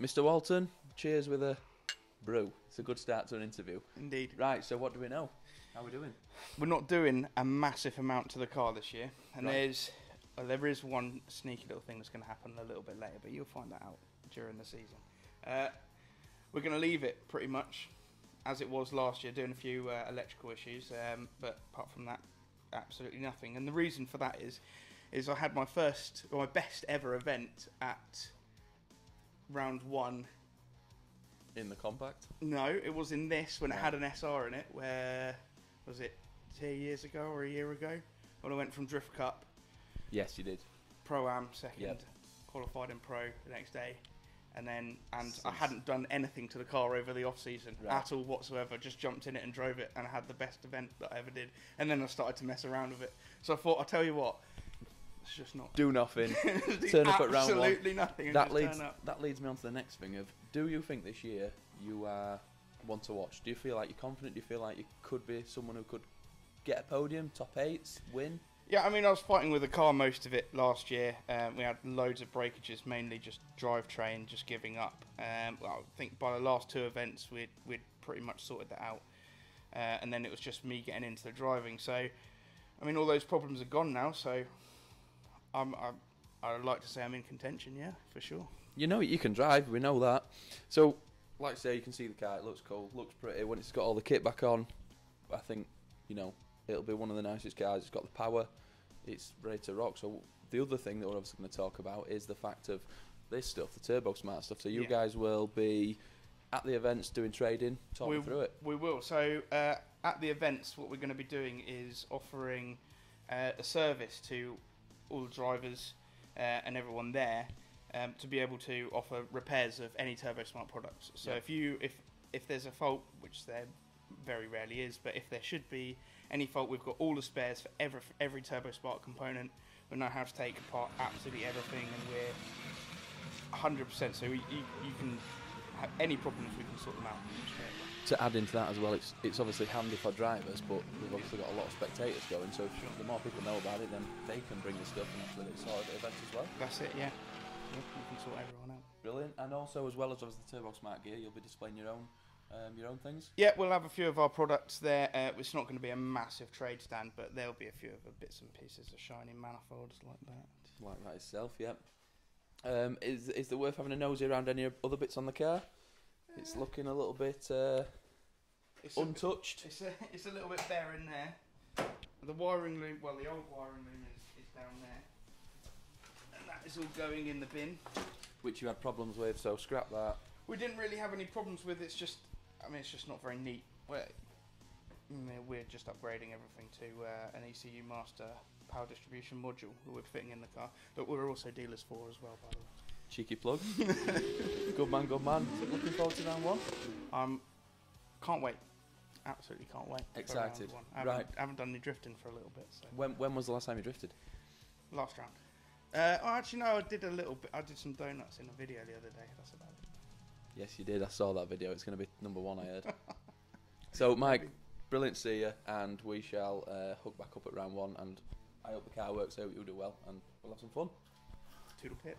Mr. Walton, cheers with a brew. It's a good start to an interview. Indeed. Right, so what do we know? How are we doing? We're not doing a massive amount to the car this year, and Right. there is one sneaky little thing that's going to happen a little bit later, but you'll find that out during the season. We're going to leave it pretty much as it was last year, doing a few electrical issues, but apart from that, absolutely nothing. And the reason for that is I had my best ever event at round 1. In the compact? No, it was in this when it had an SR in it. Where was it? 2 years ago or a year ago? When I went from Drift Cup, Yes, you did. Pro-Am second, Yep. qualified in Pro the next day, and I hadn't done anything to the car over the off season at all whatsoever. Just jumped in it and drove it, and I had the best event that I ever did. And then I started to mess around with it. So I thought, I'll tell you what, it's just not Do nothing. do Turn up at round 1. absolutely nothing. And That just leads turn up. that leads me on to the next thing of, do you think this year you are one to watch? Do you feel like you're confident? Do you feel like you could be someone who could get a podium, top 8s, win? Yeah, I mean, I was fighting with the car most of it last year. We had loads of breakages, mainly just drivetrain, just giving up. Well, I think by the last 2 events, we'd pretty much sorted that out. And then it was just me getting into the driving. So, I mean, all those problems are gone now. So, I'd like to say I'm in contention, yeah, for sure. You know you can drive, we know that. So, like I say, you can see the car, it looks cool, looks pretty. When it's got all the kit back on, I think, you know, it'll be one of the nicest cars. It's got the power, it's ready to rock. So the other thing that we're obviously going to talk about is the fact of this stuff, the Turbo Smart stuff. So you guys will be at the events doing trading, talking through it. We will. So at the events, what we're going to be doing is offering a service to all the drivers and everyone there to be able to offer repairs of any Turbo Smart products. So if there's a fault, which there very rarely is, but if there should be any fault, we've got all the spares for every Turbo Smart component. We know how to take apart absolutely everything, and we're 100%. So you can have any problems, we can sort them out. To add into that as well, it's obviously handy for drivers, but we've obviously got a lot of spectators going, so the more people know about it, then they can bring the stuff and actually get sorted at events as well. That's it, yeah. You can sort everyone out. Brilliant. And also, as well as obviously the Turbo Smart gear, you'll be displaying your own things? Yeah, we'll have a few of our products there. It's not going to be a massive trade stand, but there'll be a few of the bits and pieces of shiny manifolds like that. Like that itself, yep. Is it worth having a nosy around any other bits on the car? It's looking a little bit untouched. It's a little bit bare in there. The wiring loom, well, the old wiring loom is down there. And that is all going in the bin. Which you had problems with, so scrap that. We didn't really have any problems with it. It's just not very neat. We're just upgrading everything to an ECU Master power distribution module that we're fitting in the car, that we're also dealers for as well, by the way. Cheeky plug. Good man, good man. Looking forward to round 1? Can't wait. Absolutely can't wait. Excited. I haven't done any drifting for a little bit. So. When was the last time you drifted? Last round. Actually, no, I did a little bit. I did some donuts in a video the other day. That's about it. Yes, you did. I saw that video. It's going to be number 1, I heard. So, Mike, brilliant to see you, and we shall hook back up at round 1, and I hope the car works out, you do well, and we'll have some fun. Toodle pip.